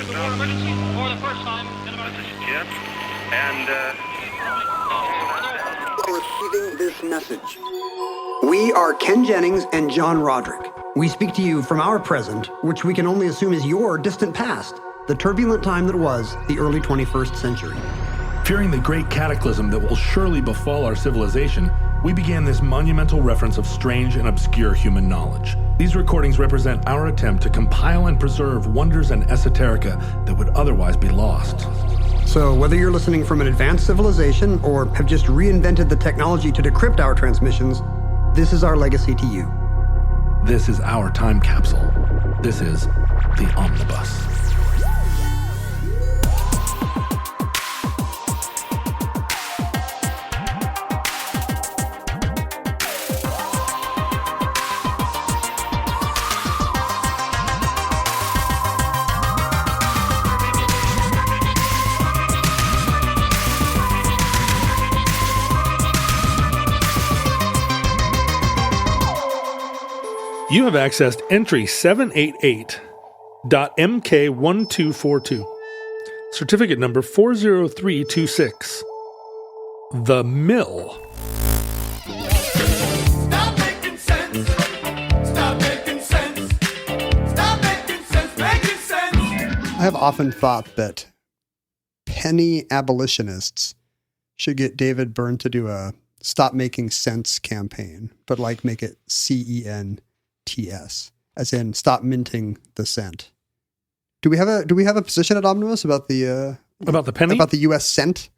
emergency for the first time in about... This is Jim, and Receiving this message. We are Ken Jennings and John Roderick. We speak to you from our present, which we can only assume is your distant past, the turbulent time that was the early 21st century. Fearing the great cataclysm that will surely befall our civilization, we began this monumental reference of strange and obscure human knowledge. These recordings represent our attempt to compile and preserve wonders and esoterica that would otherwise be lost. So whether you're listening from an advanced civilization or have just reinvented the technology to decrypt our transmissions, this is our legacy to you. This is our time capsule. This is the Omnibus. You have accessed entry 788.MK1242. Certificate number 40326. The Mill. Stop making sense. Stop making sense. Stop making sense. Making sense. I have often thought that penny abolitionists should get David Byrne to do a Stop Making Sense campaign, but like make it CENTS, as in stop minting the cent. Do we have a position at Omnibus about the penny? About the US cent?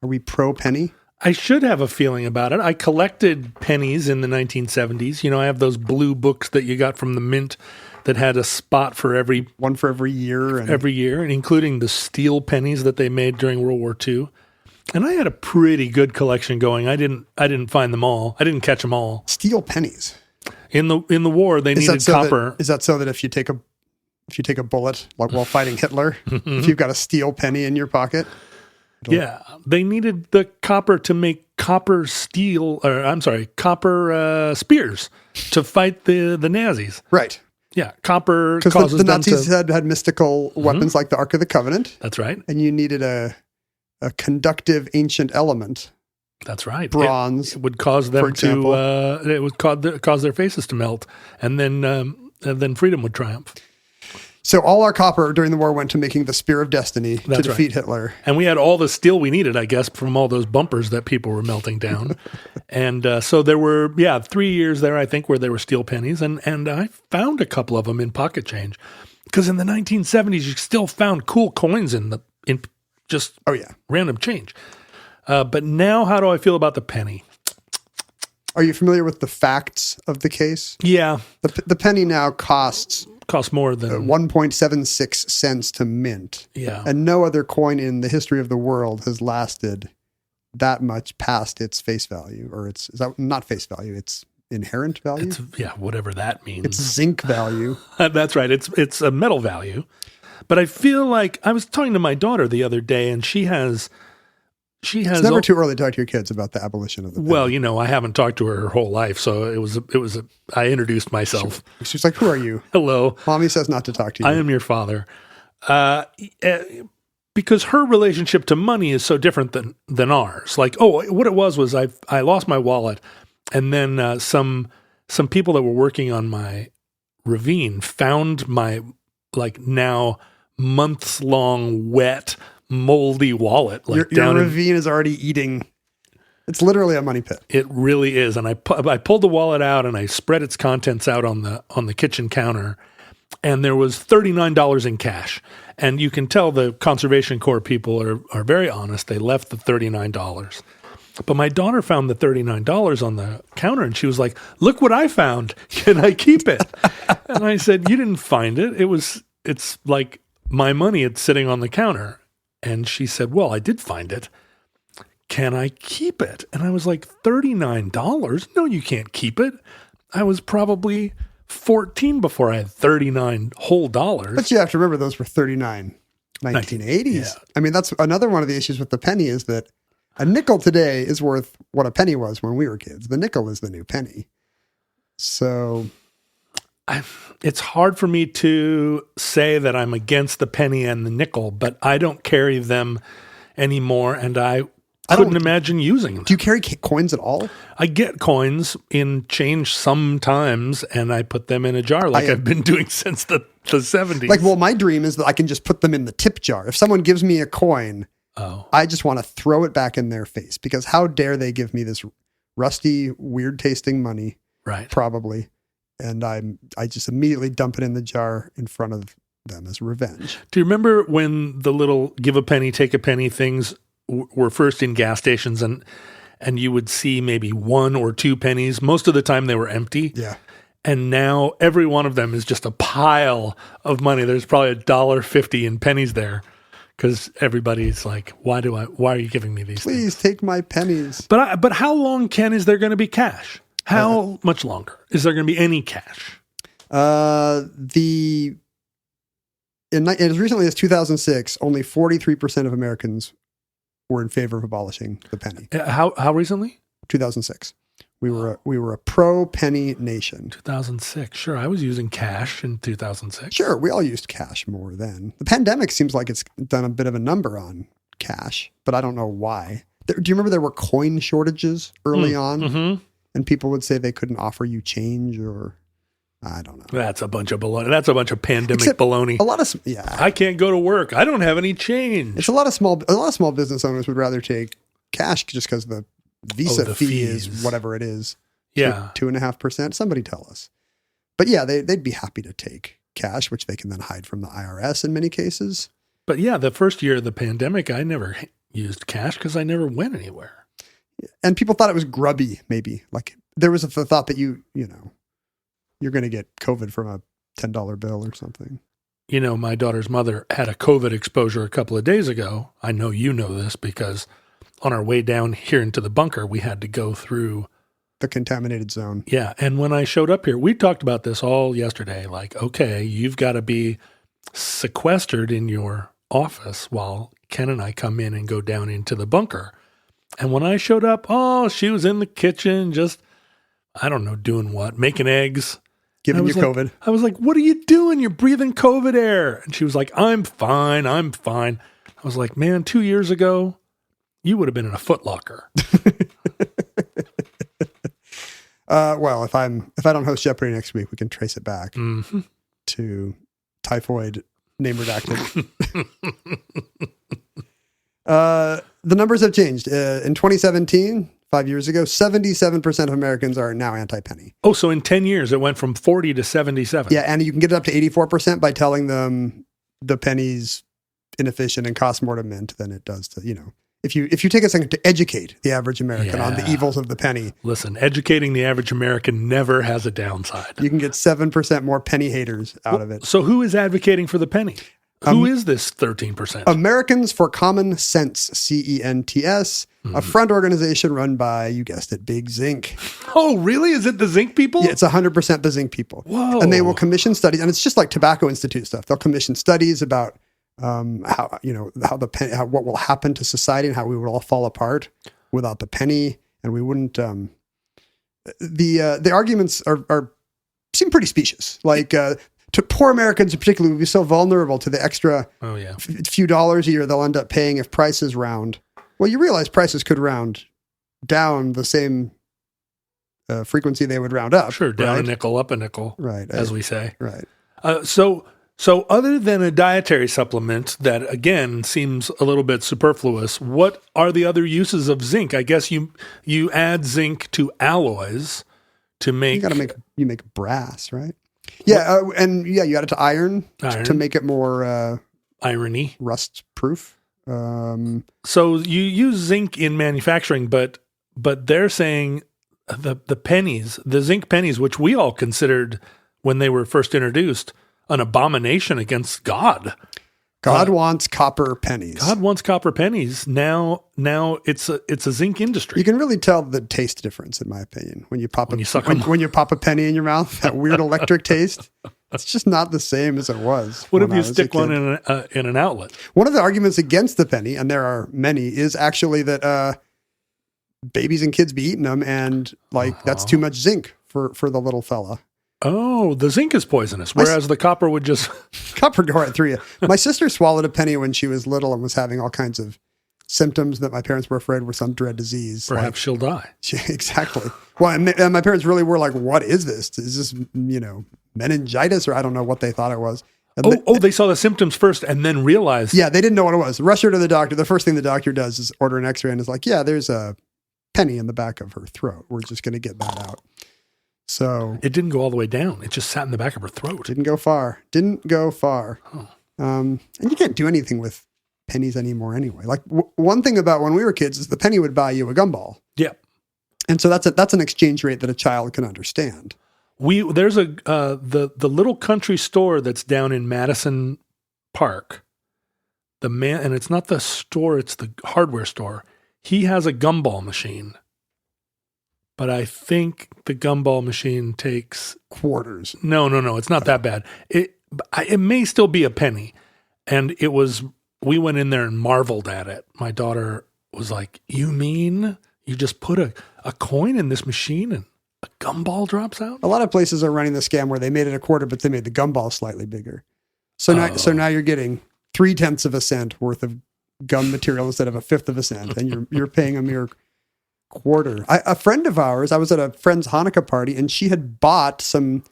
Are we pro penny? I should have a feeling about it. I collected pennies in the 1970s. You know, I have those blue books that you got from the mint that had a spot for one for every year, and including the steel pennies that they made during World War II. And I had a pretty good collection going. I didn't find them all. I didn't catch them all. Steel pennies. In the war, they needed copper. Is that so that if you take a bullet like while fighting Hitler, if you've got a steel penny in your pocket? Yeah, they needed the copper to make copper spears to fight the Nazis. Right. Yeah, copper because causes the them Nazis had mystical weapons like the Ark of the Covenant. That's right. And you needed a conductive ancient element. That's right. Bronze. It would cause them to. It would cause their faces to melt, and then freedom would triumph. So all our copper during the war went to making the Spear of Destiny to defeat Hitler. And we had all the steel we needed, I guess, from all those bumpers that people were melting down. And so there were, 3 years there, I think, where there were steel pennies. And I found a couple of them in pocket change. Because in the 1970s, you still found cool coins in just random change. But now, how do I feel about the penny? Are you familiar with the facts of the case? Yeah. The penny now costs more than 1.76 cents to mint. Yeah. And no other coin in the history of the world has lasted that much past its face value, or is that not face value, it's inherent value? Whatever that means. It's zinc value. That's right. It's a metal value. But I feel like I was talking to my daughter the other day, and she has. It's never too early to talk to your kids about the abolition of the penny. Well, I haven't talked to her whole life, so I introduced myself. She's like, "Who are you?" Hello. Mommy says not to talk to you. I am your father. Because her relationship to money is so different than ours. Like, what it was I lost my wallet, and then some people that were working on my ravine found my now months-long wet, moldy wallet. Your ravine is already eating. It's literally a money pit. It really is. And I pulled the wallet out and I spread its contents out on the kitchen counter, and there was $39 in cash. And you can tell the Conservation Corps people are very honest. They left the $39. But my daughter found the $39 on the counter, and she was like, "Look what I found. Can I keep it?" And I said, "You didn't find it. It's like my money. It's sitting on the counter." And she said, "Well, I did find it. Can I keep it?" And I was like, $39? No, you can't keep it. I was probably 14 before I had 39 whole dollars. But you have to remember those were 39 1980s. Yeah. I mean, that's another one of the issues with the penny is that a nickel today is worth what a penny was when we were kids. The nickel is the new penny. So it's hard for me to say that I'm against the penny and the nickel, but I don't carry them anymore, and I couldn't imagine using them. Do you carry coins at all? I get coins in change sometimes, and I put them in a jar like I've been doing since the 70s. Like, well, my dream is that I can just put them in the tip jar. If someone gives me a coin, I just want to throw it back in their face, because how dare they give me this rusty, weird tasting money? Right. Probably. And I just immediately dump it in the jar in front of them as revenge. Do you remember when the little give a penny, take a penny things were first in gas stations, and you would see maybe 1 or 2 pennies? Most of the time they were empty. Yeah. And now every one of them is just a pile of money. There's probably $1.50 in pennies there, because everybody's like, why are you giving me these Please things? Take my pennies. But how long, Ken, is there going to be cash? How much longer? Is there going to be any cash? As recently as 2006, only 43% of Americans were in favor of abolishing the penny. How recently? 2006. We were a pro penny nation. 2006. Sure, I was using cash in 2006. Sure, we all used cash more then. The pandemic seems like it's done a bit of a number on cash, but I don't know why. Do you remember there were coin shortages early on? Mm-hmm. And people would say they couldn't offer you change, or I don't know. That's a bunch of baloney. That's a bunch of pandemic baloney. A lot of I can't go to work. I don't have any change. It's a lot of small business owners would rather take cash just because the Visa fee is whatever it is. Yeah, 2.5%. Somebody tell us. But yeah, they'd be happy to take cash, which they can then hide from the IRS in many cases. But yeah, the first year of the pandemic, I never used cash because I never went anywhere. And people thought it was grubby, maybe. Like there was the thought that you're going to get COVID from a $10 bill or something. You know, my daughter's mother had a COVID exposure a couple of days ago. I know you know this because on our way down here into the bunker, we had to go through the contaminated zone. Yeah. And when I showed up here, we talked about this all yesterday. Like, okay, you've got to be sequestered in your office while Ken and I come in and go down into the bunker. And when I showed up, she was in the kitchen, just, I don't know, doing what? Making eggs. Giving you COVID. I was like, what are you doing? You're breathing COVID air. And she was like, I'm fine. I was like, man, 2 years ago, you would have been in a Foot Locker. Well, if I don't host Jeopardy next week, we can trace it back to typhoid, name redacted. The numbers have changed. In 2017, 5 years ago, 77% of Americans are now anti-penny. Oh, so in 10 years, it went from 40 to 77. Yeah, and you can get it up to 84% by telling them the penny's inefficient and costs more to mint than it does to, if you take a second to educate the average American on the evils of the penny. Listen, educating the average American never has a downside. You can get 7% more penny haters out of it. So who is advocating for the penny? Who is this 13%? Americans for Common Sense, CENTS, a front organization run by, you guessed it, Big Zinc. Oh, really? Is it the Zinc people? Yeah, it's 100% the Zinc people. Whoa. And they will commission studies, and it's just like Tobacco Institute stuff. They'll commission studies about what will happen to society and how we would all fall apart without the penny, and we wouldn't. The arguments seem pretty specious. Like to poor Americans in particular, would be so vulnerable to the extra few dollars a year they'll end up paying if prices round. Well, you realize prices could round down the same frequency they would round up. Sure, down right? a nickel, up a nickel, right? As we say. Right. So other than a dietary supplement that, again, seems a little bit superfluous, what are the other uses of zinc? I guess you add zinc to alloys to make... You make brass, right? Yeah, you add it to iron. To make it more... irony. Rust-proof. So you use zinc in manufacturing, but they're saying the pennies, the zinc pennies, which we all considered when they were first introduced, an abomination against God. God wants copper pennies. God wants copper pennies. Now it's a zinc industry. You can really tell the taste difference, in my opinion, when you pop when you pop a penny in your mouth. That weird electric taste. It's just not the same as it was. What if you stick one in an outlet? One of the arguments against the penny, and there are many, is actually that babies and kids be eating them, and that's too much zinc for the little fella. Oh, the zinc is poisonous, whereas the copper would just... Copper go right through you. My sister swallowed a penny when she was little and was having all kinds of symptoms that my parents were afraid were some dread disease. Perhaps she'll die. Exactly. Well, and my parents really were like, what is this? Is this, meningitis? Or I don't know what they thought it was. And They saw the symptoms first and then realized. Yeah, they didn't know what it was. Rush her to the doctor. The first thing the doctor does is order an x-ray and is like, yeah, there's a penny in the back of her throat. We're just going to get that out. So it didn't go all the way down. It just sat in the back of her throat. Didn't go far. Oh. And you can't do anything with pennies anymore anyway. Like one thing about when we were kids is the penny would buy you a gumball. Yeah. And so that's an exchange rate that a child can understand. There's the little country store that's down in Madison Park. And it's not the store, it's the hardware store. He has a gumball machine. But I think the gumball machine takes quarters. No, it's not that bad. It may still be a penny. And we went in there and marveled at it. My daughter was like, "You mean you just put a coin in this machine and a gumball drops out?" A lot of places are running the scam where they made it a quarter, but they made the gumball slightly bigger. So now you're getting 0.3 of a cent worth of gum material instead of 1/5 of a cent, and you're paying a mere quarter. A friend of ours, I was at a friend's Hanukkah party, and she had bought some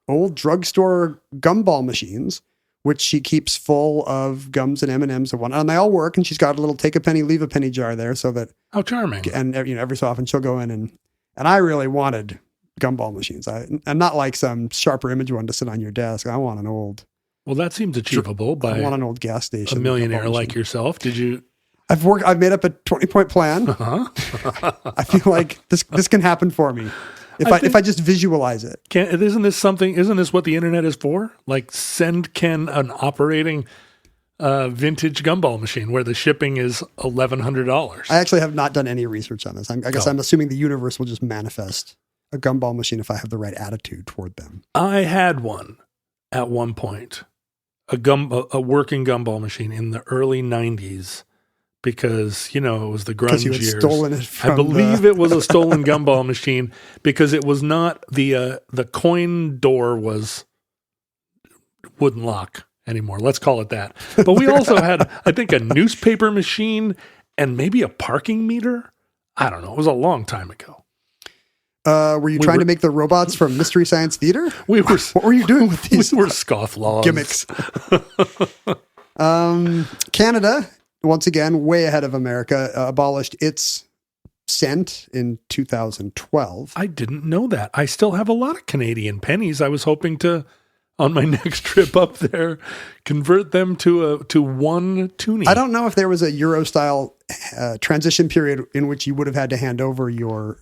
old drugstore gumball machines, which she keeps full of gums and M&Ms and whatnot. And they all work, and she's got a little take a penny, leave a penny jar there so that... How charming. And every so often she'll go in and I really wanted gumball machines. I'm not like some sharper image one to sit on your desk. I want an old... Well, that seems achievable I want an old gas station. A millionaire like yourself. Did you... I've made up a 20-point plan. I feel like this can happen for me if I just visualize it. Isn't this what the internet is for? Like send Ken an operating vintage gumball machine where the shipping is $1,100. I actually have not done any research on this. I guess I'm assuming the universe will just manifest a gumball machine if I have the right attitude toward them. I had one at one point, a working gumball machine in the early 90s. Because, it was the grunge you had years. Stolen it from I believe it was a stolen gumball machine because it was not the coin door wouldn't lock anymore. Let's call it that. But we also had, I think, a newspaper machine and maybe a parking meter. I don't know. It was a long time ago. Were you trying to make the robots from Mystery Science Theater? What were you doing with these? We were scofflaws. Gimmicks. Canada, once again, way ahead of America, abolished its cent in 2012. I didn't know that. I still have a lot of Canadian pennies. I was hoping to, on my next trip up there, convert them to one toonie. I don't know if there was a Euro-style transition period in which you would have had to hand over your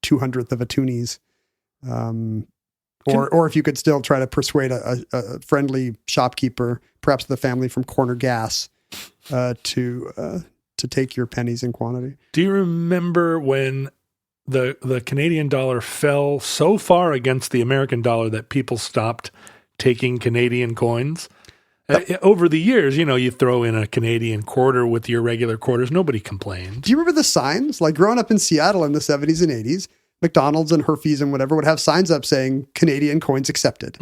200th of a toonies, or if you could still try to persuade a friendly shopkeeper, perhaps the family from Corner Gas, to take your pennies in quantity. Do you remember when the Canadian dollar fell so far against the American dollar that people stopped taking Canadian coins? Over the years, you throw in a Canadian quarter with your regular quarters. Nobody complained. Do you remember the signs? Like growing up in Seattle in the 70s and 80s, McDonald's and Hershey's and whatever would have signs up saying Canadian coins accepted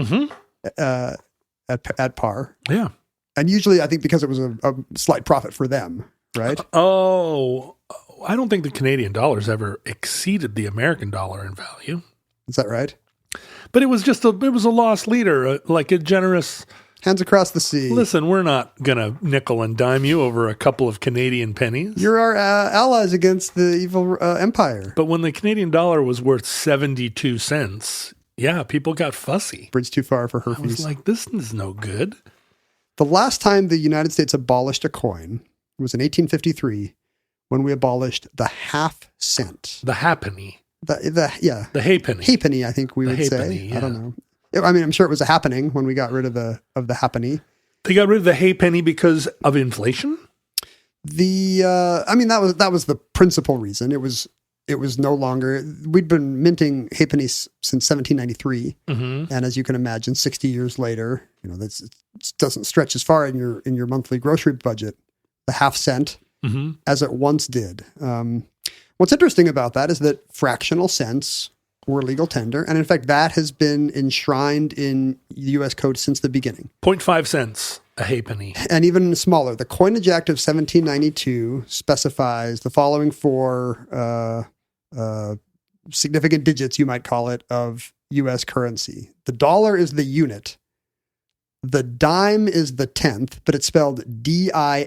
at par. Yeah. And usually I think because it was a slight profit for them, right? I don't think the Canadian dollar's ever exceeded the American dollar in value. Is that right? But it was a lost leader, like a generous... Hands across the sea. Listen, we're not going to nickel and dime you over a couple of Canadian pennies. You're our allies against the evil empire. But when the Canadian dollar was worth 72 cents, yeah, people got fussy. Bridge too far for Hershey's. I was like, this is no good. The last time the United States abolished a coin was in 1853 when we abolished the half cent. The halfpenny. The halfpenny. Halfpenny, I think we would say. Yeah. I don't know. I mean, I'm sure it was a happening when we got rid of the halfpenny. They got rid of the halfpenny because of inflation? That was the principal reason. It was no longer, we'd been minting halfpennies since 1793. Mm-hmm. And as you can imagine, 60 years later, it doesn't stretch as far in your monthly grocery budget, the half cent, as it once did. What's interesting about that is that fractional cents were legal tender. And in fact, that has been enshrined in the U.S. Code since the beginning. 0.5 cents a halfpenny. And even smaller. The Coinage Act of 1792 specifies the following four significant digits, you might call it, of U.S. currency. The dollar is the unit. The dime is the tenth, but it's spelled D-I-S-M-E.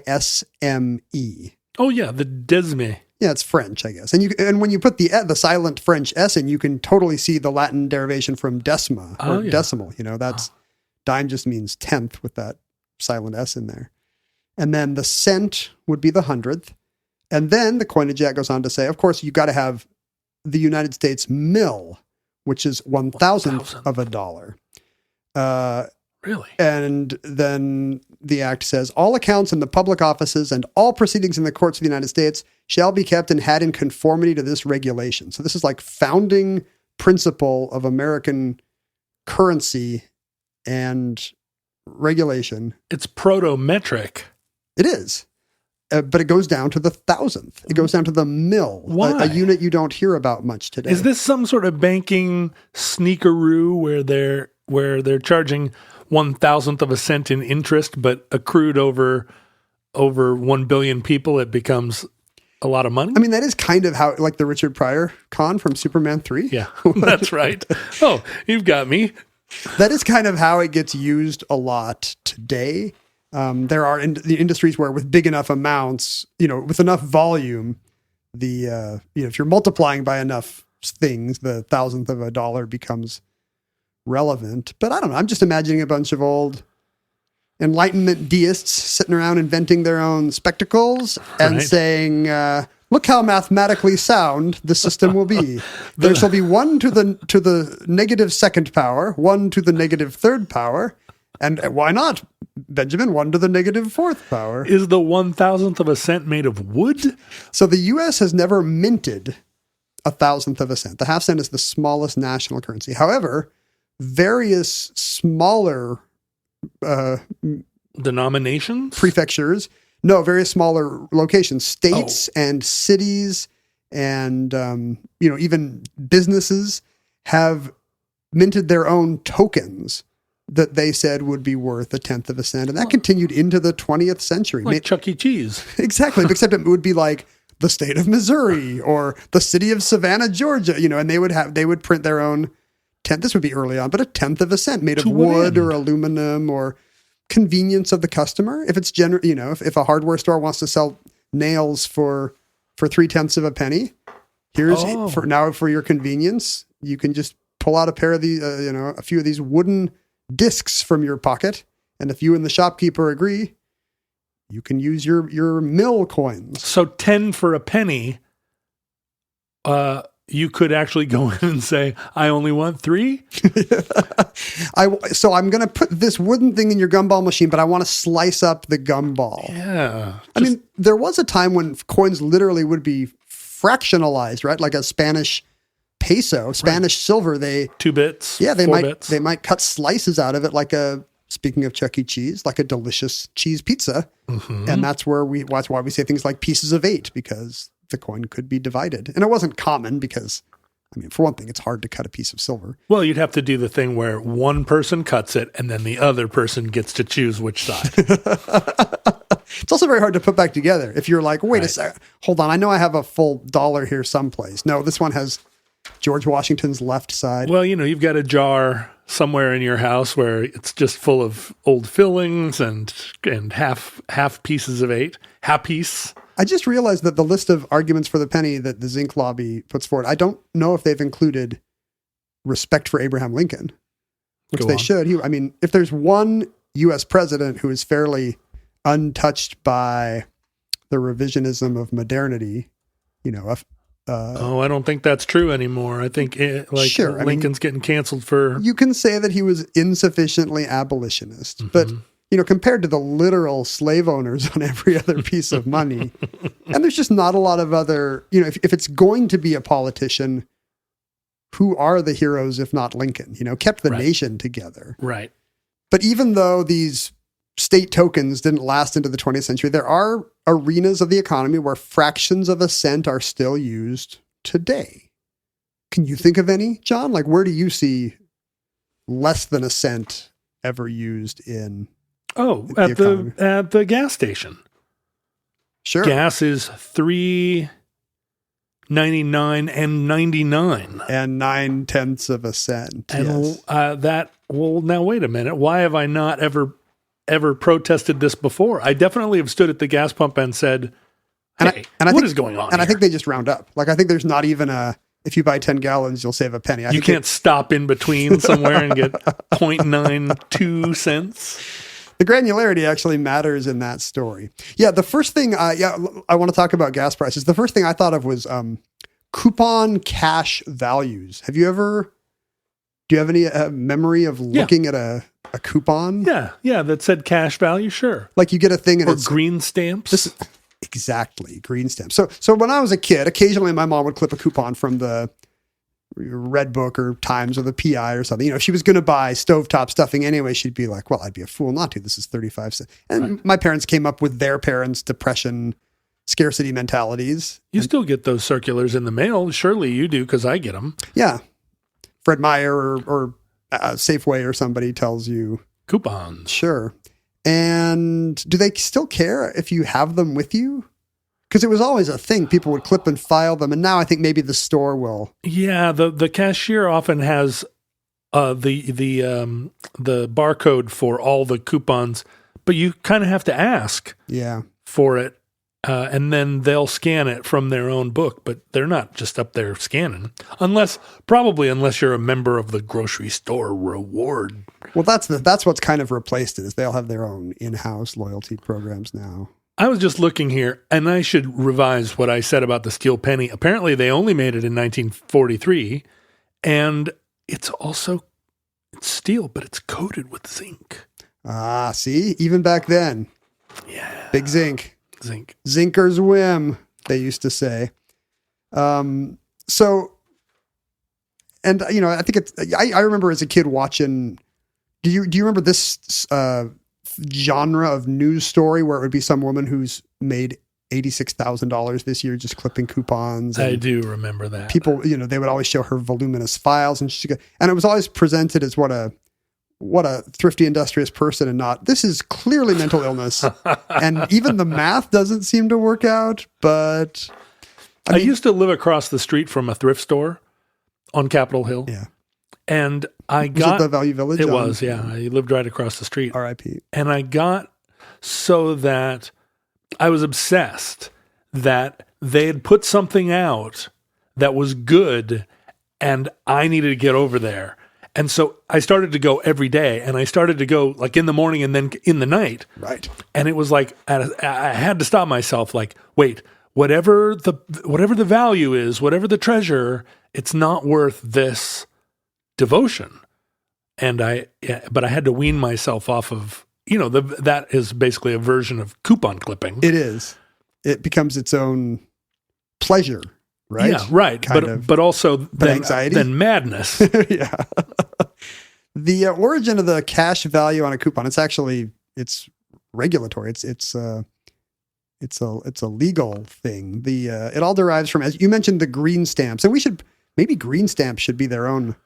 Oh, yeah, the desme. Yeah, it's French, I guess. And when you put the silent French S in, you can totally see the Latin derivation from decima or decimal. That's dime just means tenth with that silent S in there. And then the cent would be the hundredth. And then the Coinage Act goes on to say, of course, you got to have the United States mill, which is 1,000th of a dollar. Really? And then the act says, all accounts in the public offices and all proceedings in the courts of the United States shall be kept and had in conformity to this regulation. So this is like founding principle of American currency and regulation. It's proto-metric. It is. But it goes down to the thousandth. It goes down to the mill. Why? A unit you don't hear about much today. Is this some sort of banking sneakeroo where they're charging 1,000th of a cent in interest, but accrued over 1 billion people, it becomes a lot of money? I mean, that is kind of how, like the Richard Pryor con from Superman 3. Yeah, that's right. Oh, you've got me. That is kind of how it gets used a lot today. There are the industries where with big enough amounts, with enough volume, if you're multiplying by enough things, the thousandth of a dollar becomes relevant. But I don't know. I'm just imagining a bunch of old Enlightenment deists sitting around inventing their own spectacles and saying, look how mathematically sound the system will be. There shall be 1 to the negative second power, 1 to the negative third power, and why not, Benjamin, 1 to the negative fourth power. Is the 1,000th of a cent made of wood? So the U.S. has never minted 1,000th of a cent. The half cent is the smallest national currency. However, various smaller denominations, prefectures, various smaller locations, states and cities and, even businesses have minted their own tokens that they said would be worth 1/10 of a cent. And that continued into the 20th century. Like Chuck E. Cheese. Exactly. Except it would be like the state of Missouri or the city of Savannah, Georgia, and they would print their own tenth. This would be early on, but 1/10 of a cent made of wood or aluminum or convenience of the customer. If it's if a hardware store wants to sell nails for 3/10 of a penny, for your convenience, you can just pull out a pair of these, a few of these wooden discs from your pocket. And if you and the shopkeeper agree, you can use your mill coins. So 10 for a penny, you could actually go in and say, I only want 3? So I'm going to put this wooden thing in your gumball machine, but I want to slice up the gumball. Yeah. I mean, there was a time when coins literally would be fractionalized, right? Like a Spanish peso, Spanish silver. 2 bits. Yeah, they 4 might bits. they might cut slices out of it, like speaking of Chuck E. Cheese, like a delicious cheese pizza. Mm-hmm. And that's why we say things like pieces of 8, because the coin could be divided. And it wasn't common because, for one thing, it's hard to cut a piece of silver. Well, you'd have to do the thing where one person cuts it and then the other person gets to choose which side. It's also very hard to put back together. If you're like, wait a second, hold on, I know I have a full dollar here someplace. No, this one has George Washington's left side. Well, you've got a jar somewhere in your house where it's just full of old fillings and half pieces of 8, half piece. I just realized that the list of arguments for the penny that the Zinc Lobby puts forward, I don't know if they've included respect for Abraham Lincoln, which they should. If there's one U.S. president who is fairly untouched by the revisionism of modernity, I don't think that's true anymore. I think Lincoln's getting canceled for... You can say that he was insufficiently abolitionist, but... compared to the literal slave owners on every other piece of money. And there's just not a lot of other, if it's going to be a politician, who are the heroes if not Lincoln? Kept the nation together. Right. But even though these state tokens didn't last into the 20th century, there are arenas of the economy where fractions of a cent are still used today. Can you think of any, John? Like, where do you see less than a cent ever used in? Oh, the economy? at the gas station. Sure. Gas is $3.99 and 99. And 9/10 of a cent. And Yes. now wait a minute. Why have I not ever protested this before? I definitely have stood at the gas pump and said, "Hey, what is going on?" And I here? think they just round up. Like, I think there's not even if you buy 10 gallons, you'll save a penny. you can't stop in between somewhere and get 0.92 cents. The granularity actually matters in that story. Yeah, the first thing, I want to talk about gas prices. The first thing I thought of was coupon cash values. Do you have any memory of looking at a coupon? Yeah, that said cash value, sure. Like you get a thing and Or it's green stamps. exactly green stamps. So when I was a kid, occasionally my mom would clip a coupon from the Red Book or Times or the PI or something. If she was going to buy stovetop stuffing anyway, she'd be like, well, I'd be a fool not to. This is 35 cents. And my parents came up with their parents' depression, scarcity mentalities. You still get those circulars in the mail. Surely you do, because I get them. Yeah. Fred Meyer or Safeway or somebody tells you. Coupons. Sure. And do they still care if you have them with you? Because it was always a thing. People would clip and file them. And now I think maybe the store will. Yeah, the cashier often has the barcode for all the coupons, but you kind of have to ask for it, and then they'll scan it from their own book, but they're not just up there scanning. Unless you're a member of the grocery store reward. Well, that's what's kind of replaced it, is they'll have their own in-house loyalty programs now. I was just looking here, and I should revise what I said about the steel penny. Apparently, they only made it in 1943, and it's steel, but it's coated with zinc. Ah, see? Even back then. Yeah. Big zinc. Zinc. Zinker's whim, they used to say. So, and, I think I remember as a kid watching, do you remember this genre of news story where it would be some woman who's made $86,000 this year just clipping coupons? I do remember that. People, they would always show her voluminous files, and and it was always presented as what a thrifty, industrious person, and not, this is clearly mental illness. And even the math doesn't seem to work out. But I used to live across the street from a thrift store on Capitol Hill. Yeah. And was it the Value Village? It was, yeah. I lived right across the street. R.I.P. And I got so that I was obsessed that they had put something out that was good, and I needed to get over there. And so I started to go every day, and I started to go like in the morning and then in the night. Right. And it was like, I had to stop myself, like, wait, whatever the value is, whatever the treasure, it's not worth this devotion. And but I had to wean myself off of, that is basically a version of coupon clipping. It is. It becomes its own pleasure, right? Yeah, right. But also anxiety, then madness. Yeah. The origin of the cash value on a coupon, it's regulatory. It's a legal thing. It all derives from, as you mentioned, the green stamps, and maybe green stamps should be their own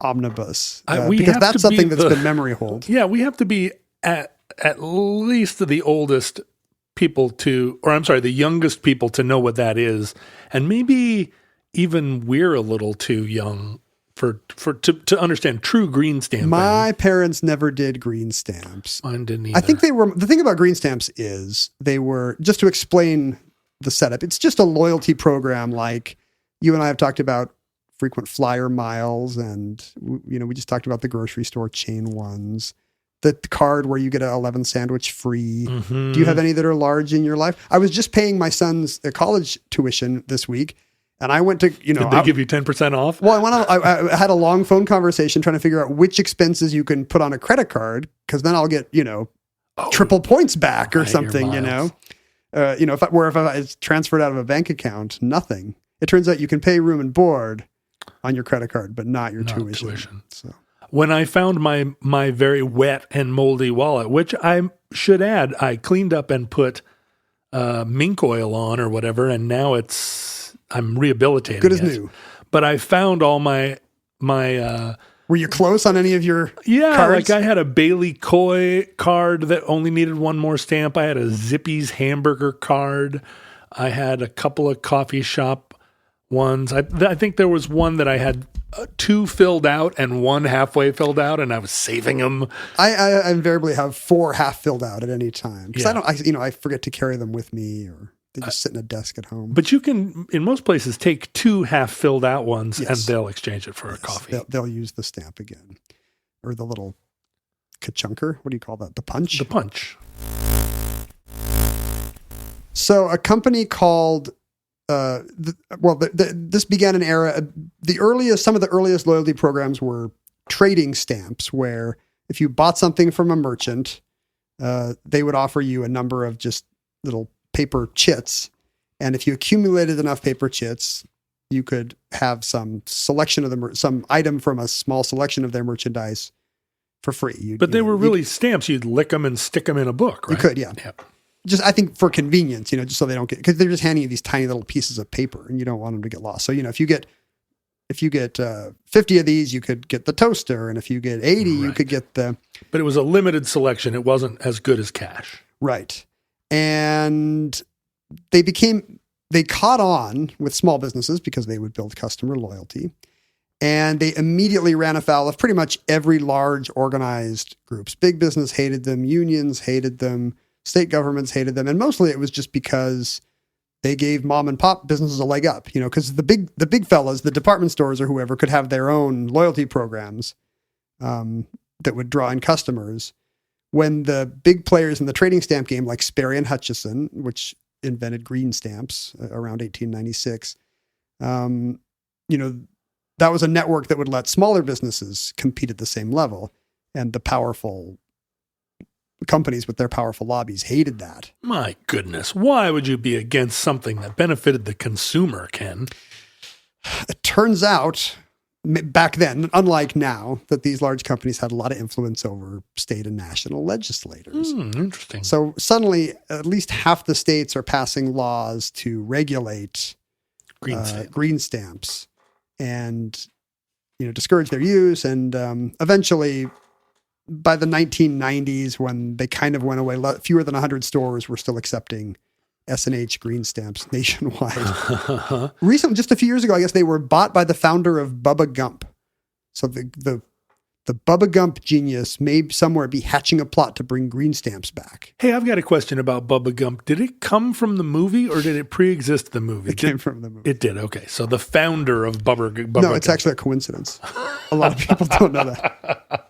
omnibus, because that's something that's been memory hold. Yeah, we have to be at least the oldest people the youngest people to know what that is, and maybe even we're a little too young to understand true green stamping. My parents never did green stamps. Mine didn't either. I think the thing about green stamps is they were, just to explain the setup, it's just a loyalty program like you and I have talked about frequent flyer miles, and we just talked about the grocery store chain ones. The card where you get an 11 sandwich free. Mm-hmm. Do you have any that are large in your life? I was just paying my son's college tuition this week, and I went to, Did they give you 10% off? Well, I had a long phone conversation trying to figure out which expenses you can put on a credit card, because then I'll get, triple points back or something, if it's transferred out of a bank account, nothing. It turns out you can pay room and board on your credit card, but not your tuition. So. When I found my very wet and moldy wallet, which I should add, I cleaned up and put mink oil on or whatever, and now I'm rehabilitating good as new. but I found all my Were you close on any of your cards? like I had a Bailey Coy card that only needed one more stamp. I had a Zippy's hamburger card. I had a couple of coffee shop ones. I think there was one that I had 2 filled out and 1 halfway filled out, and I was saving them. I invariably have 4 half filled out at any time because Yeah. I forget to carry them with me, or they just sit in a desk at home. But you can, in most places, take 2 half filled out ones and Yes. they'll exchange it for a coffee. They'll use the stamp again, or the little ka-chunker. What do you call that? The punch. The punch. So a company called, this began an era. Some of the earliest loyalty programs were trading stamps, where if you bought something from a merchant, they would offer you a number of just little paper chits. And if you accumulated enough paper chits, you could have some selection of some item from a small selection of their merchandise for free. But they were really stamps. You'd lick them and stick them in a book, right? You could, yeah. Yep. Just, I think for convenience, just so they don't because they're just handing you these tiny little pieces of paper and you don't want them to get lost. So, if you get 50 of these, you could get the toaster. And if you get 80, you could get the... But it was a limited selection. It wasn't as good as cash. Right. And they caught on with small businesses because they would build customer loyalty. And they immediately ran afoul of pretty much every large organized groups. Big business hated them. Unions hated them. State governments hated them. And mostly it was just because they gave mom and pop businesses a leg up, because the big fellas, the department stores or whoever, could have their own loyalty programs that would draw in customers. When the big players in the trading stamp game, like Sperry and Hutchison, which invented green stamps around 1896, that was a network that would let smaller businesses compete at the same level. And the powerful companies with their powerful lobbies hated that. My goodness. Why would you be against something that benefited the consumer, Ken? It turns out, back then, unlike now, that these large companies had a lot of influence over state and national legislators. Interesting. So suddenly, at least half the states are passing laws to regulate green stamps and discourage their use. And eventually, by the 1990s, when they kind of went away, fewer than 100 stores were still accepting S&H green stamps nationwide. Recently, just a few years ago, I guess they were bought by the founder of Bubba Gump. So the Bubba Gump genius may somewhere be hatching a plot to bring green stamps back. Hey, I've got a question about Bubba Gump. Did it come from the movie or did it pre-exist the movie? It came from the movie. It did. Okay. So the founder of Bubba No, it's Gump. actually a coincidence. A lot of people don't know that.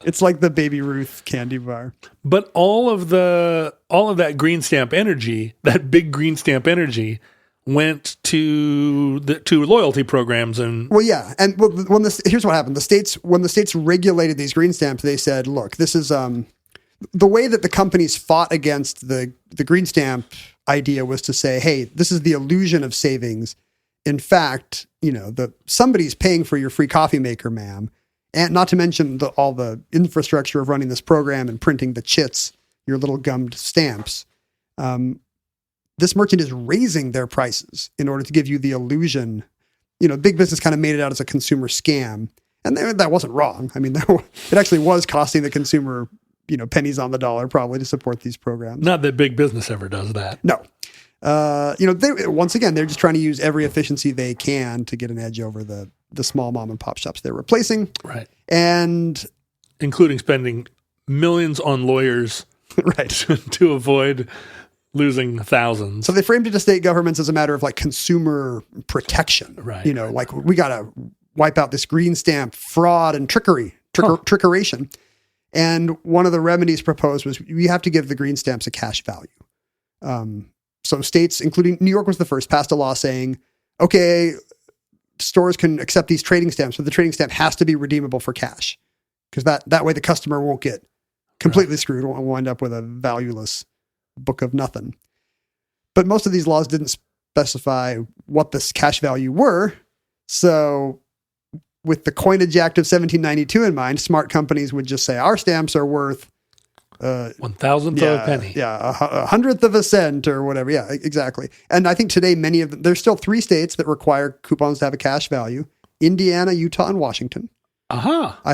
It's like the Baby Ruth candy bar. But all of that green stamp energy, that big green stamp energy, went to loyalty programs and and here's what happened. When the states regulated these green stamps, they said, look, this is the way that the companies fought against the green stamp idea was to say, hey, this is the illusion of savings. In fact, somebody's paying for your free coffee maker, ma'am. And not to mention all the infrastructure of running this program and printing the chits, your little gummed stamps. This merchant is raising their prices in order to give you the illusion. Big business kind of made it out as a consumer scam. And that wasn't wrong. I mean, it actually was costing the consumer, pennies on the dollar probably to support these programs. Not that big business ever does that. No. Once again, they're just trying to use every efficiency they can to get an edge over the small mom and pop shops they're replacing. Right. And including spending millions on lawyers right. to avoid losing thousands. So they framed it to state governments as a matter of like consumer protection. Right. Like we got to wipe out this green stamp fraud and trickeration. And one of the remedies proposed was you have to give the green stamps a cash value. So states, including New York was the first, passed a law saying, okay, stores can accept these trading stamps, but the trading stamp has to be redeemable for cash because that way the customer won't get completely screwed, won't wind up with a valueless book of nothing. But most of these laws didn't specify what this cash value were. So with the Coinage Act of 1792 in mind, smart companies would just say our stamps are worth 1,000th of a penny. Yeah, a hundredth of a cent or whatever. Yeah, exactly. And I think today many of them, there's still 3 states that require coupons to have a cash value: Indiana, Utah, and Washington. Aha. I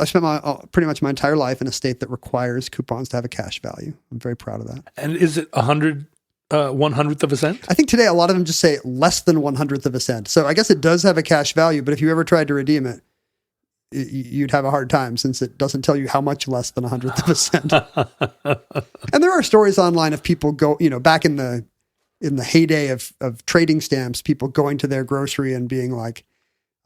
spent pretty much my entire life in a state that requires coupons to have a cash value. I'm very proud of that. And is it 1/100th of a cent? I think today a lot of them just say less than 100th of a cent. So I guess it does have a cash value, but if you ever tried to redeem it, you'd have a hard time since it doesn't tell you how much less than 100th of a cent. And there are stories online of people back in the heyday of trading stamps, people going to their grocery and being like,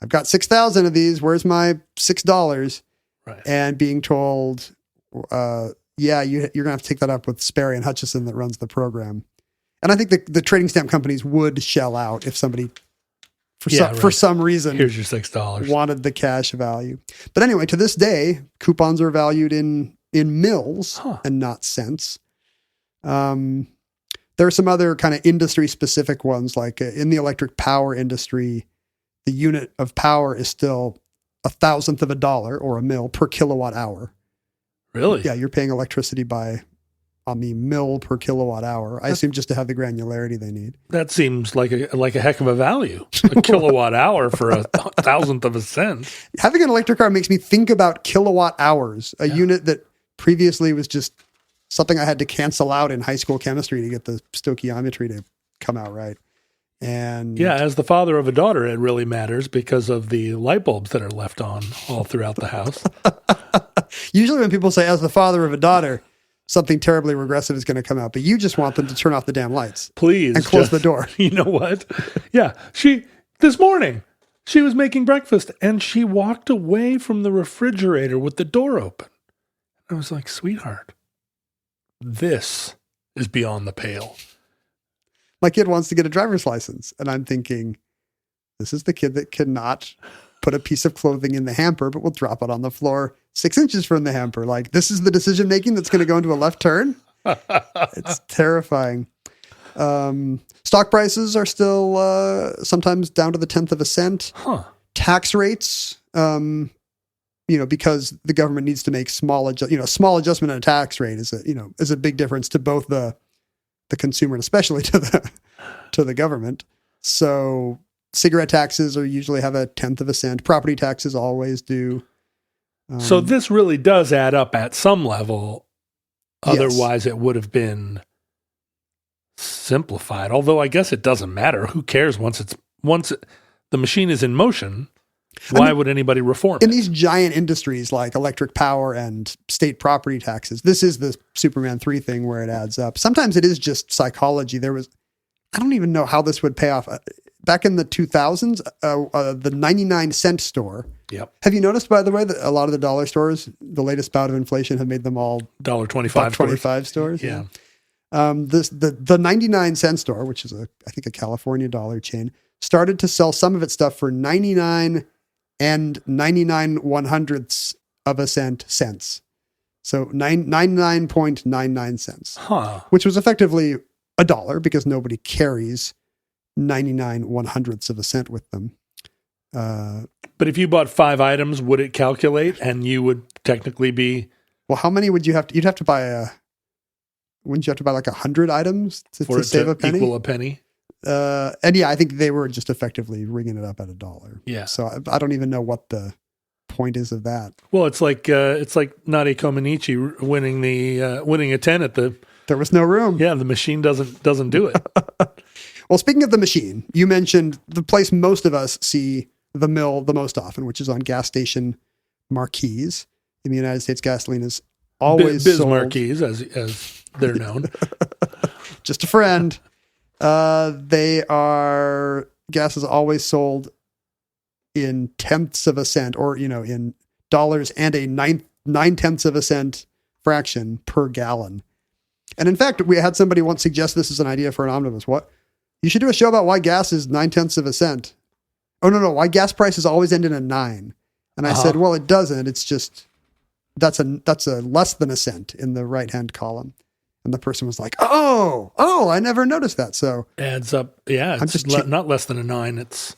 I've got 6,000 of these. Where's my $6? Right. And being told, you're going to have to take that up with Sperry and Hutchison that runs the program. And I think the trading stamp companies would shell out if somebody, for some reason, here's your $6, wanted the cash value. But anyway, to this day, coupons are valued in mils and not cents. There are some other kind of industry specific ones, like in the electric power industry, the unit of power is still 1,000th of a dollar or a mil per kilowatt hour. Really? Yeah, you're paying electricity on the mil per kilowatt hour. I assume just to have the granularity they need. That seems like a heck of a value. A kilowatt hour for 1,000th of a cent. Having an electric car makes me think about kilowatt hours, a unit that previously was just something I had to cancel out in high school chemistry to get the stoichiometry to come out right. And yeah, as the father of a daughter, it really matters because of the light bulbs that are left on all throughout the house. Usually when people say, as the father of a daughter, something terribly regressive is going to come out, but you just want them to turn off the damn lights. Please. And close the door. You know what? Yeah. This morning, she was making breakfast and she walked away from the refrigerator with the door open. I was like, sweetheart, this is beyond the pale. My kid wants to get a driver's license. And I'm thinking, this is the kid that cannot put a piece of clothing in the hamper, but will drop it on the floor 6 inches from the hamper. Like, this is the decision making that's going to go into a left turn. It's terrifying. Stock prices are still sometimes down to the 10th of a cent. Tax rates, because the government needs to make small adjustment in a tax rate is a big difference to both the consumer and especially to the government. So cigarette taxes usually have a 10th of a cent. Property taxes always do. So this really does add up at some level. Otherwise, It would have been simplified. Although I guess it doesn't matter. Who cares once the machine is in motion? Why would anybody reform it? In these giant industries like electric power and state property taxes, this is the Superman 3 thing where it adds up. Sometimes it is just psychology. I don't even know how this would pay off. Back in the 2000s, the 99-cent store. Yep. Have you noticed, by the way, that a lot of the dollar stores, the latest bout of inflation have made them all $1.25 stores? Yeah. The 99-cent store, which is I think a California dollar chain, started to sell some of its stuff for 99 and 99/100ths of a cents. So 99.99 cents, which was effectively $1 because nobody carries 99/100ths of a cent with them. But if you bought 5 items, would it calculate and you would technically be... Well, how many would you have to... You'd have to buy wouldn't you have to buy like 100 items to save a penny? Equal a penny? And yeah, I think they were just effectively ringing it up at $1. Yeah. So I don't even know what the point is of that. Well, it's like Nadia Comaneci winning a 10 at the... There was no room. Yeah, the machine doesn't do it. Well, speaking of the machine, you mentioned the place most of us see the mill the most often, which is on gas station marquees. In the United States, gasoline is always Biz sold. marquees, as they're known. Just a friend. Gas is always sold in tenths of a cent, or in dollars and a 9/10 of a cent fraction per gallon. And in fact, we had somebody once suggest this as an idea for an omnibus. What? You should do a show about why gas is 9/10 of a cent. Oh, no, why gas prices always end in a 9. And I said, well, it doesn't. It's just, that's a less than a cent in the right-hand column. And the person was like, oh, I never noticed that. So adds up. Yeah. It's not less than a 9. It's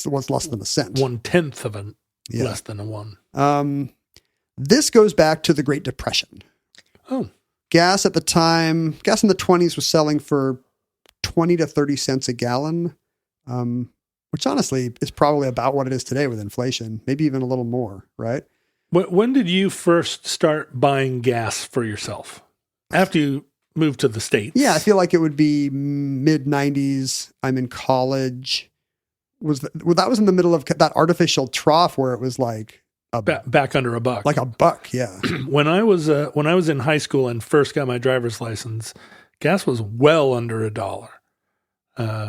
what's less than a cent. 1/10 of less than a 1. This goes back to the Great Depression. Oh, Gas at the time, gas in the 20s was selling for 20 to 30 cents a gallon, which honestly is probably about what it is today with inflation, maybe even a little more, right? when did you first start buying gas for yourself? After you moved to the States? Yeah, I feel like it would be mid 90s. I'm in college. That was in the middle of that artificial trough where it was like back under $1. like $1, yeah. When I was in high school and first got my driver's license, gas was well under $1.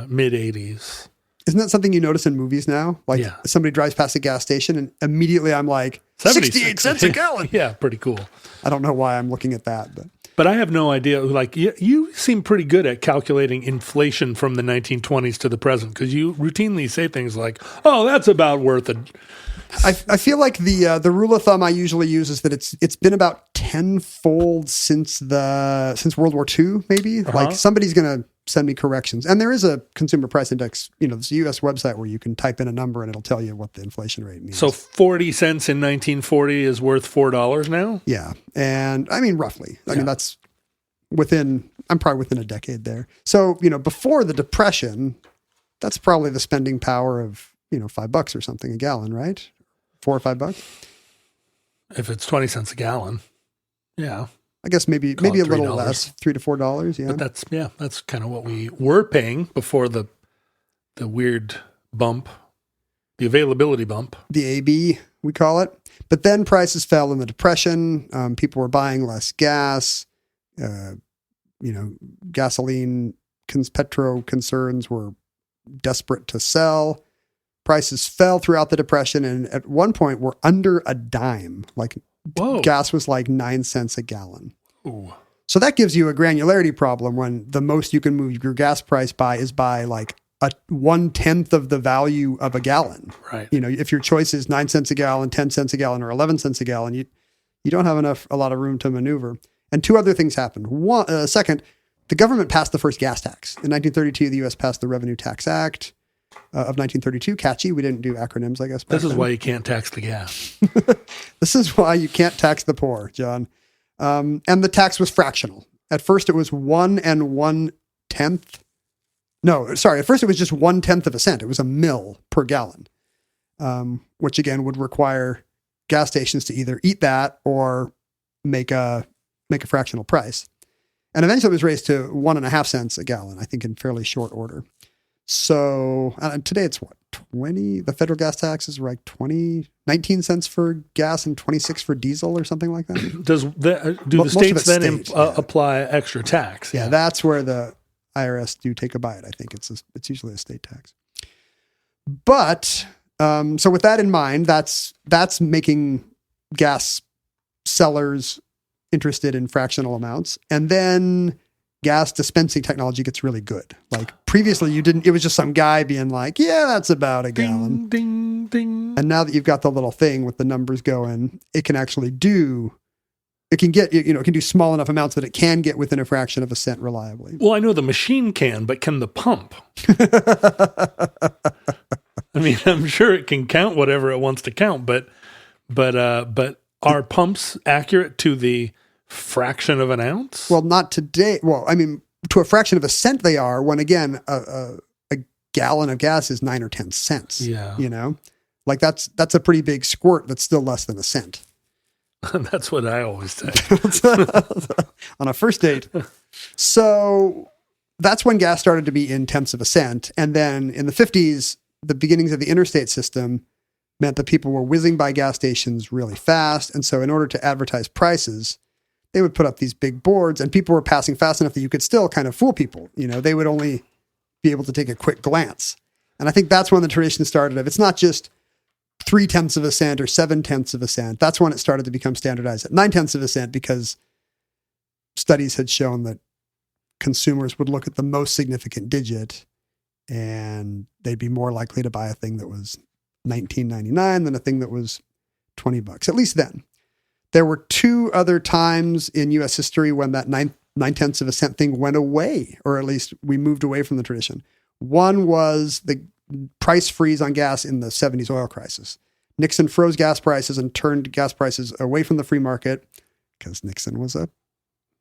Mid 80s. Isn't that something you notice in movies now? Like Yeah. somebody drives past a gas station and immediately I'm like, 68 cents a gallon. Yeah, pretty cool. I don't know why I'm looking at that, But I have no idea. Like you seem pretty good at calculating inflation from the 1920s to the present, because you routinely say things like, "Oh, that's about worth it." I feel like the rule of thumb I usually use is that it's been about tenfold since World War II, maybe. Like somebody's going to send me corrections, and there is a consumer price index. There's a U.S. website where you can type in a number and it'll tell you what the inflation rate means. So 40 cents in 1940 is worth $4 now. Yeah, and I mean roughly. I mean that's I'm probably within a decade there. So before the Depression, that's probably the spending power of $5 or something a gallon, right? $4 or $5. If it's 20 cents a gallon, yeah. I guess maybe Call it a little $3. less, $3 to $4. Yeah, But that's kind of what we were paying before the weird bump, the availability bump. the AB we call it. But then prices fell in the Depression. People were buying less gas. Gasoline petro concerns were desperate to sell. Prices fell throughout the Depression, and at one point were under a dime. Like gas was like 9 cents a gallon. Ooh. So that gives you a granularity problem when the most you can move your gas price by is by like a 1/10 of the value of a gallon. Right. If your choice is 9 cents a gallon, 10 cents a gallon, or 11 cents a gallon, you don't have a lot of room to maneuver. And two other things happened. Second, the government passed the first gas tax. In 1932, the U.S. passed the Revenue Tax Act of 1932. Catchy. We didn't do acronyms, I guess. This is why you can't tax the gas. This is why you can't tax the poor, John. And the tax was fractional. At first, it was 1 1/10. No, sorry. At first, it was just 1/10 of a cent. It was a mil per gallon, which again would require gas stations to either eat that or make a fractional price. And eventually it was raised to 1.5 cents a gallon, I think in fairly short order. So today it's what, 20? The federal gas tax is like 19 cents for gas and 26 for diesel or something like that. Do the states then apply extra tax? Yeah, that's where the IRS do take a bite. I think it's usually a state tax. But so with that in mind, that's making gas sellers interested in fractional amounts. And then gas dispensing technology gets really good. Like previously it was just some guy being like, yeah, that's about a gallon. Ding, ding. And now that you've got the little thing with the numbers going, it can actually it can do small enough amounts that it can get within a fraction of a cent reliably. Well, I know the machine can, but can the pump? I mean, I'm sure it can count whatever it wants to count, but are pumps accurate to the fraction of an ounce? Well, not today. Well, I mean, to a fraction of a cent they are, when again, a gallon of gas is 9 or 10 cents. Yeah. Like that's a pretty big squirt that's still less than a cent. That's what I always say. On a first date. So that's when gas started to be in tenths of a cent. And then in the 50s, the beginnings of the interstate system meant that people were whizzing by gas stations really fast. And so in order to advertise prices, they would put up these big boards, and people were passing fast enough that you could still kind of fool people. They would only be able to take a quick glance. And I think that's when the tradition started of, it's not just 0.3 of a cent or 0.7 of a cent. That's when it started to become standardized at 0.9 of a cent, because studies had shown that consumers would look at the most significant digit and they'd be more likely to buy a thing that was $19.99 than a thing that was $20, at least then. There were two other times in U.S. history when that 0.9 of a cent thing went away, or at least we moved away from the tradition. One was the price freeze on gas in the 70s oil crisis. Nixon froze gas prices and turned gas prices away from the free market because Nixon was a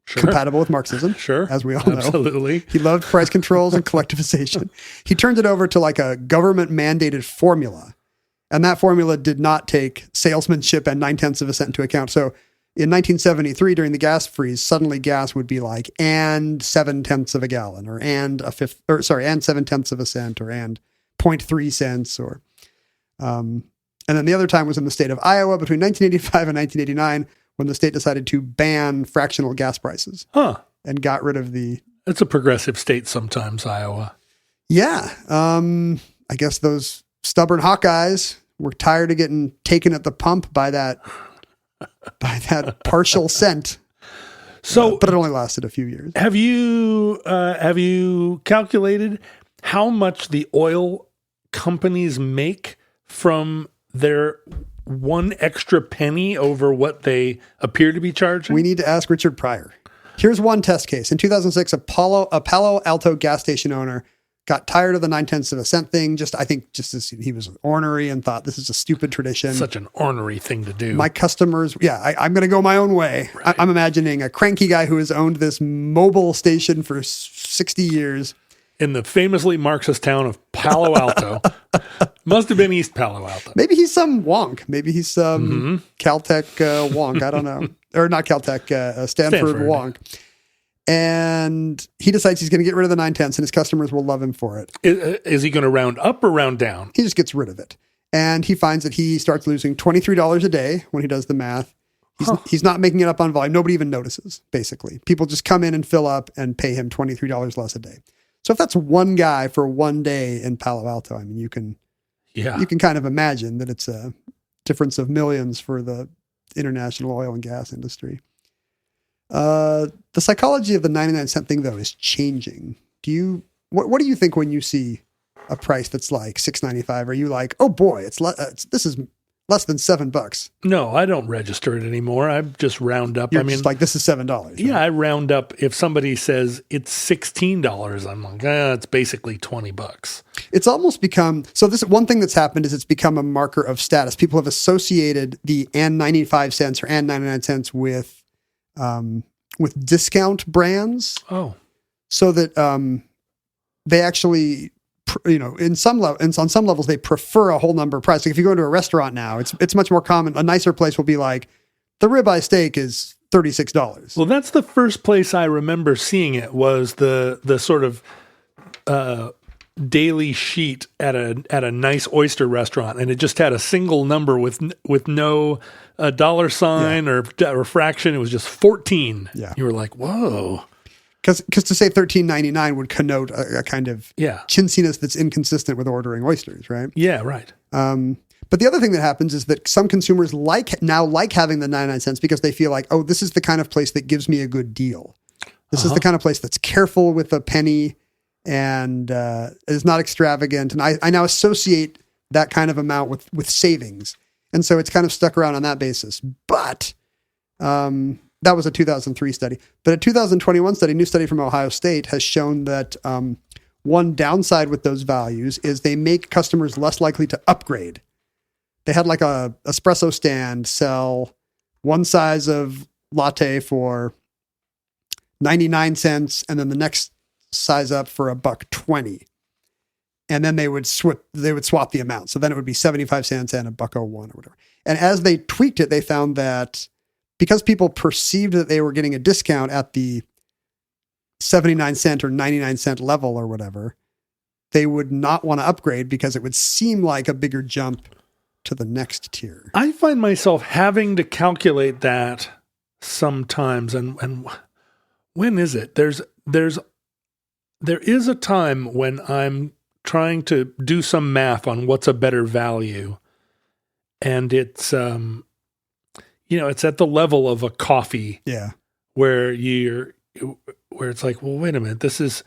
compatible with Marxism. Sure. As we all know. Absolutely. He loved price controls and collectivization. He turned it over to like a government mandated formula. And that formula did not take salesmanship and 0.9 of a cent into account. So in 1973, during the gas freeze, suddenly gas would be like, and 0.7 of a gallon, or and 0.7 of a cent, or and 0.3 cents, or, and then the other time was in the state of Iowa between 1985 and 1989, when the state decided to ban fractional gas prices. And got rid of the... It's a progressive state sometimes, Iowa. Yeah. I guess those stubborn Hawkeyes were tired of getting taken at the pump by that partial cent. So, but it only lasted a few years. Have you calculated how much the oil companies make from their one extra penny over what they appear to be charging? We need to ask Richard Pryor. Here's one test case. In 2006, a Palo Alto gas station owner got tired of the 0.9 of a cent thing. I think as he was ornery and thought this is a stupid tradition. Such an ornery thing to do. My customers, I'm going to go my own way. Right. I'm imagining a cranky guy who has owned this mobile station for 60 years. In the famously Marxist town of Palo Alto. Must have been East Palo Alto. Maybe he's some wonk. Maybe he's some Caltech wonk. I don't know. Or not Caltech, Stanford wonk. And he decides he's going to get rid of the 0.9 and his customers will love him for it. Is he going to round up or round down? He just gets rid of it. And he finds that he starts losing $23 a day when he does the math. He's not making it up on volume. Nobody even notices, basically. People just come in and fill up and pay him $23 less a day. So if that's one guy for one day in Palo Alto, I mean, you can kind of imagine that it's a difference of millions for the international oil and gas industry. The psychology of the 99 cent thing, though, is changing. What do you think when you see a price that's like $6.95? Are you like, oh boy, this is less than $7? No, I don't register it anymore. I just round up. You're just like, this is $7. Right? Yeah, I round up. If somebody says it's $16, I'm like, it's basically $20. It's almost become, so this one thing that's happened is it's become a marker of status. People have associated the and 95 cents or and 99 cents with discount brands. Oh, so that they actually, on some levels, they prefer a whole number price. Like if you go to a restaurant now, it's much more common. A nicer place will be like, the ribeye steak is $36. Well, that's the first place I remember seeing it was the sort of daily sheet at a nice oyster restaurant, and it just had a single number with no dollar sign or fraction. It was just 14. Yeah, you were like, whoa. Because to say $13.99 would connote a kind of chintziness that's inconsistent with ordering oysters, right? Yeah, right. But the other thing that happens is that some consumers like having the 99 cents because they feel like, oh, this is the kind of place that gives me a good deal. This is the kind of place that's careful with a penny and is not extravagant. And I now associate that kind of amount with savings. And so it's kind of stuck around on that basis. But that was a 2003 study. But a 2021 study, new study from Ohio State, has shown that one downside with those values is they make customers less likely to upgrade. They had like a espresso stand sell one size of latte for 99 cents and then the next size up for $1.20. And then they would swap the amount. So then it would be 75 cents and $1.01 or whatever. And as they tweaked it, they found that because people perceived that they were getting a discount at the 79 cent or 99 cent level or whatever, they would not want to upgrade because it would seem like a bigger jump to the next tier. I find myself having to calculate that sometimes. And when is it? There is a time when I'm trying to do some math on what's a better value. And it's, it's at the level of a coffee. Yeah. Where it's like, well, wait a minute, this is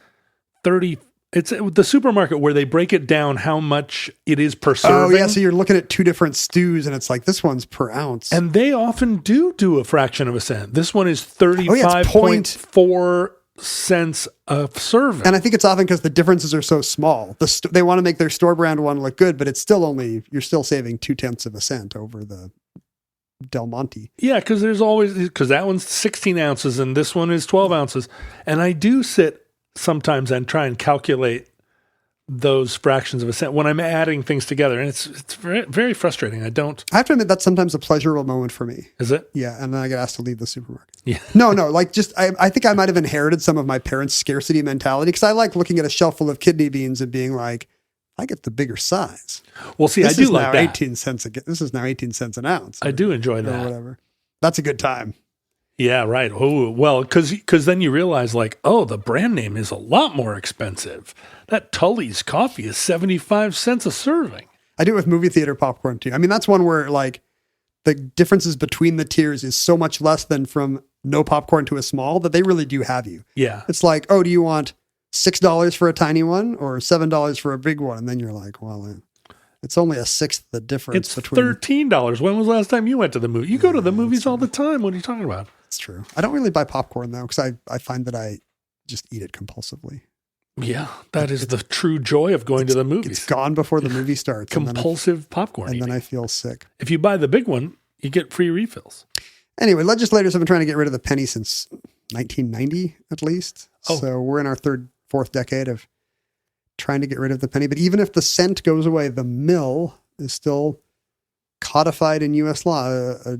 30. It's the supermarket where they break it down how much it is per serving. Oh yeah. So you're looking at two different stews and it's like, this one's per ounce. And they often do a fraction of a cent. This one is 35.4 cents a serving. And I think it's often because the differences are so small. They want to make their store brand one look good, but it's still you're still saving 0.2 of a cent over the Del Monte. Yeah, because that one's 16 ounces and this one is 12 ounces. And I do sit sometimes and try and calculate those fractions of a cent when I'm adding things together. And it's very, very frustrating. I have to admit that's sometimes a pleasurable moment for me. Is it? Yeah. And then I get asked to leave the supermarket. Yeah. No, like just, I think I might have inherited some of my parents' scarcity mentality because I like looking at a shelf full of kidney beans and being like, I get the bigger size. Well, see, I do like that. 18 cents this is now 18 cents an ounce. I do enjoy that. Or whatever. That's a good time. Yeah, right. Oh, well, because then you realize like, oh, the brand name is a lot more expensive. That Tully's coffee is 75 cents a serving. I do it with movie theater popcorn too. I mean, that's one where like the differences between the tiers is so much less than from no popcorn to a small that they really do have you. Yeah. It's like, oh, do you want $6 for a tiny one or $7 for a big one? And then you're like, well, it's only a sixth the difference. It's between $13. When was the last time you went to the movie? You go to the movies all the time. What are you talking about? It's true. I don't really buy popcorn though, because I find that I just eat it compulsively. Yeah, that is the true joy of going to the movies. It's gone before the movie starts. Compulsive popcorn. And then I feel sick. If you buy the big one, you get free refills. Anyway, legislators have been trying to get rid of the penny since 1990 at least. Oh. So we're in our fourth decade of trying to get rid of the penny. But even if the cent goes away, the mill is still codified in U.S. law, a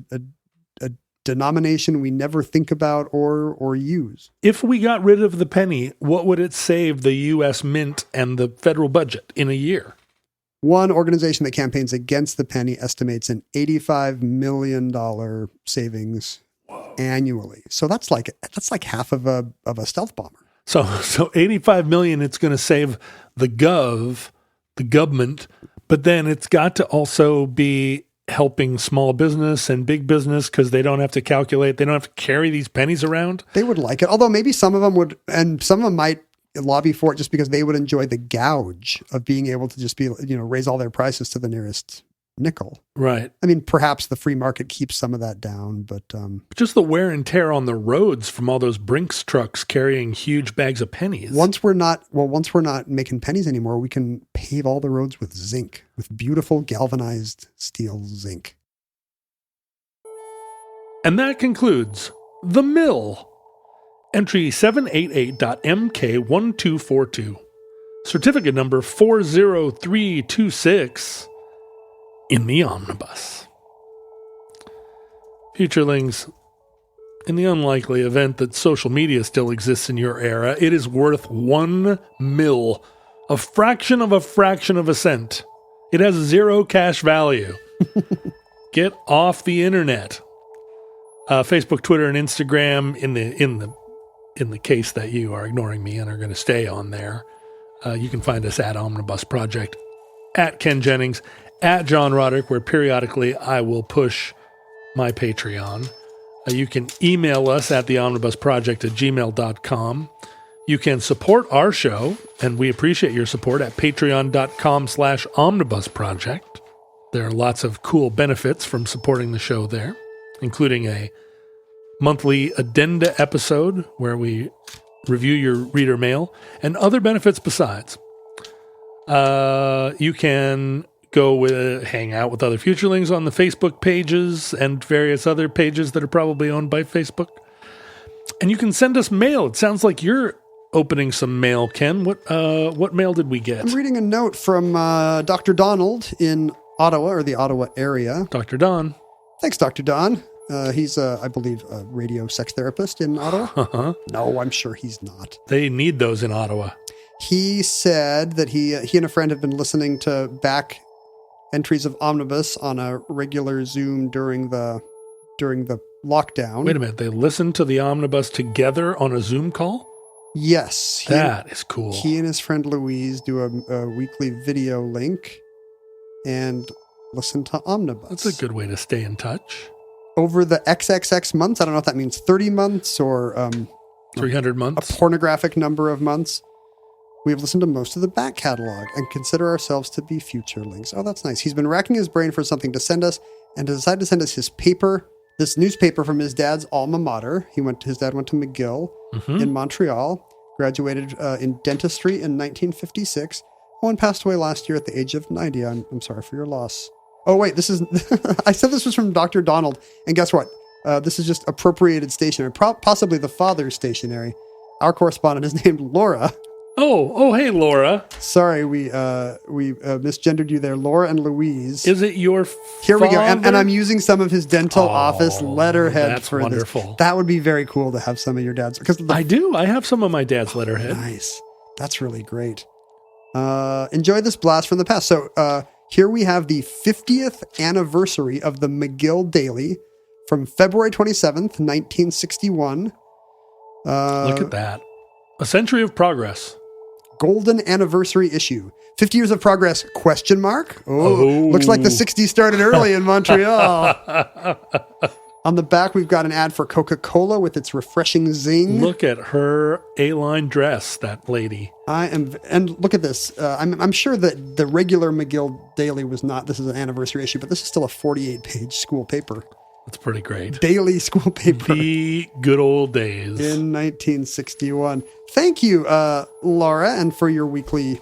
denomination we never think about or use. If we got rid of the penny, what would it save the U.S. Mint and the federal budget in a year? One organization that campaigns against the penny estimates an $85 million savings annually. So that's like half of a stealth bomber. So 85 million, it's going to save the government, but then it's got to also be helping small business and big business because they don't have to calculate. They don't have to carry these pennies around. They would like it. Although maybe some of them would, and some of them might lobby for it just because they would enjoy the gouge of being able to just be, raise all their prices to the nearest nickel. Right. I mean, perhaps the free market keeps some of that down, but just the wear and tear on the roads from all those Brinks trucks carrying huge bags of pennies. Once we're not making pennies anymore, we can pave all the roads with zinc, with beautiful galvanized steel zinc. And that concludes The Mill. Entry 788.MK1242. Certificate number 40326. In the omnibus. Futurelings, in the unlikely event that social media still exists in your era, it is worth 1 mil, a fraction of a cent. It has zero cash value. Get off the internet. Facebook, Twitter, and Instagram, in the case that you are ignoring me and are going to stay on there, you can find us at Omnibus Project, at Ken Jennings, at John Roderick, where periodically I will push my Patreon. You can email us at theomnibusproject@gmail.com. You can support our show, and we appreciate your support, at patreon.com/omnibusproject. There are lots of cool benefits from supporting the show there, including a monthly addenda episode where we review your reader mail and other benefits besides. You can hang out with other Futurelings on the Facebook pages and various other pages that are probably owned by Facebook. And you can send us mail. It sounds like you're opening some mail, Ken. What mail did we get? I'm reading a note from Dr. Donald in Ottawa, or the Ottawa area. Dr. Don. Thanks, Dr. Don. He's, I believe, a radio sex therapist in Ottawa. Uh-huh. No, I'm sure he's not. They need those in Ottawa. He said that he and a friend have been listening to back entries of Omnibus on a regular Zoom during the lockdown. Wait a minute. They listened to the Omnibus together on a Zoom call? Yes. That is cool. He and his friend Louise do a weekly video link and listen to Omnibus. That's a good way to stay in touch. Over the XXX months, I don't know if that means 30 months or 300 months. A pornographic number of months. We have listened to most of the back catalog and consider ourselves to be Futurelings. Oh, that's nice. He's been racking his brain for something to send us and decided to send us his paper, this newspaper from his dad's alma mater. His dad went to McGill in Montreal, graduated in dentistry in 1956. Owen passed away last year at the age of 90. I'm sorry for your loss, Oh, wait, this is, I said this was from Dr. Donald. And guess what? This is just appropriated stationery, possibly the father's stationery. Our correspondent is named Laura. Oh, hey, Laura. Sorry, we misgendered you there. Laura and Louise. Is it your Here we go. And father? I'm using some of his dental office letterhead that's for wonderful. this. That would be very cool to have some of your dad's. Because I do. I have some of my dad's letterhead. Nice. That's really great. Enjoy this blast from the past. So here we have the 50th anniversary of the McGill Daily from February 27th, 1961. Look at that. A century of progress. Golden anniversary issue. 50 years of progress, question mark? Oh, looks like the 60s started early in Montreal. On the back, we've got an ad for Coca-Cola with its refreshing zing. Look at her A-line dress, that lady. And look at this. I'm sure that the regular McGill Daily was not, this is an anniversary issue, but this is still a 48-page school paper. That's pretty great. Daily school paper. The good old days. In 1961. Thank you, Laura, and for your weekly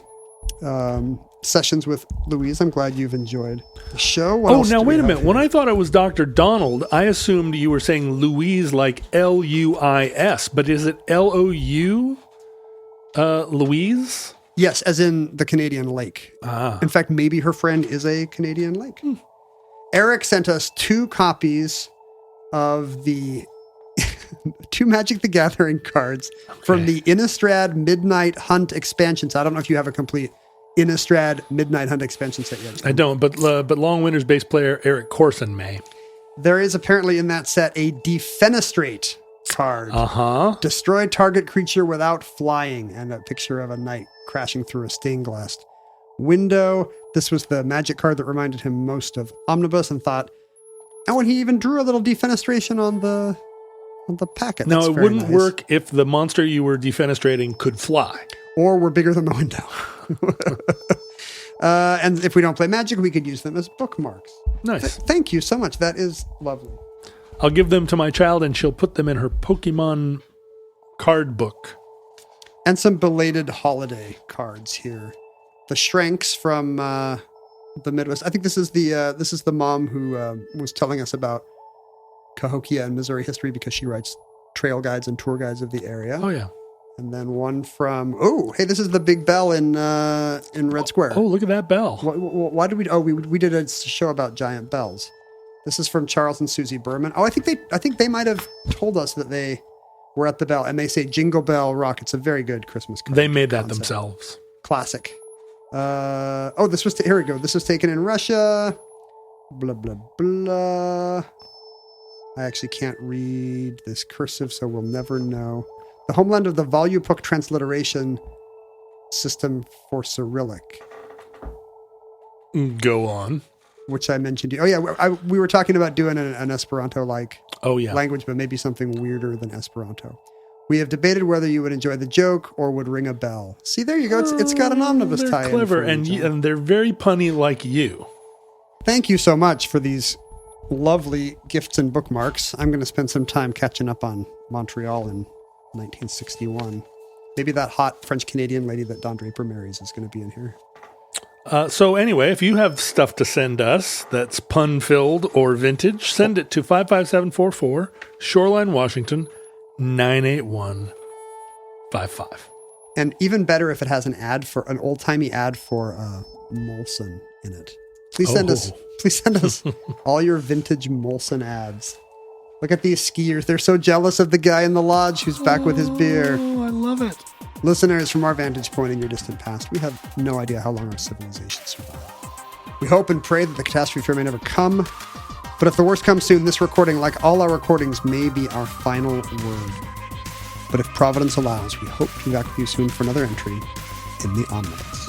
sessions with Louise. I'm glad you've enjoyed the show. Now wait a minute. When I thought it was Dr. Donald, I assumed you were saying Louise like L-U-I-S, but is it L-O-U? Louise? Yes, as in the Canadian lake. Ah. In fact, maybe her friend is a Canadian lake. Eric sent us 2 copies of the 2 Magic the Gathering cards from the Innistrad Midnight Hunt expansions. I don't know if you have a complete Innistrad Midnight Hunt expansion set yet. I don't, but Long Winter's bass player Eric Corson may. There is apparently in that set a Defenestrate card. Uh-huh. Destroy target creature without flying, and a picture of a knight crashing through a stained glass window. This was the magic card that reminded him most of Omnibus, and thought, and when he even drew a little defenestration on the packet. Now, That's it very wouldn't nice. work if the monster you were defenestrating could fly. Or were bigger than the window. And if we don't play Magic, we could use them as bookmarks. Nice. Thank you so much. That is lovely. I'll give them to my child, and she'll put them in her Pokemon card book. And some belated holiday cards here. The Shranks from the Midwest. I think this is the mom who was telling us about Cahokia and Missouri history because she writes trail guides and tour guides of the area. Oh, yeah. And then one from, this is the big bell in Red Square. Oh, look at that bell. Why did we did a show about giant bells. This is from Charles and Susie Berman. Oh, I think they might have told us that they were at the bell, and they say Jingle Bell Rock. It's a very good Christmas card. They made that concept. themselves. Classic. Here we go. This was taken in Russia. Blah, blah, blah. I actually can't read this cursive, so we'll never know. The homeland of the Volupuk transliteration system for Cyrillic. Go on. Which I mentioned. Oh, yeah. We were talking about doing an Esperanto-like language, but maybe something weirder than Esperanto. We have debated whether you would enjoy the joke or would ring a bell. See, there you go. It's got an omnibus tie-in. They're clever, and they're very punny like you. Thank you so much for these lovely gifts and bookmarks. I'm going to spend some time catching up on Montreal in 1961. Maybe that hot French-Canadian lady that Don Draper marries is going to be in here. So anyway, if you have stuff to send us that's pun-filled or vintage, send it to 55744, Shoreline, Washington, 98155. And even better if it has an old-timey ad for Molson in it. Please send us all your vintage Molson ads. Look at these skiers. They're so jealous of the guy in the lodge who's back with his beer. Oh, I love it. Listeners, from our vantage point in your distant past, we have no idea how long our civilization survived. We hope and pray that the catastrophe fear may never come. But if the worst comes soon, this recording, like all our recordings, may be our final word. But if Providence allows, we hope to be back with you soon for another entry in the Omnibus.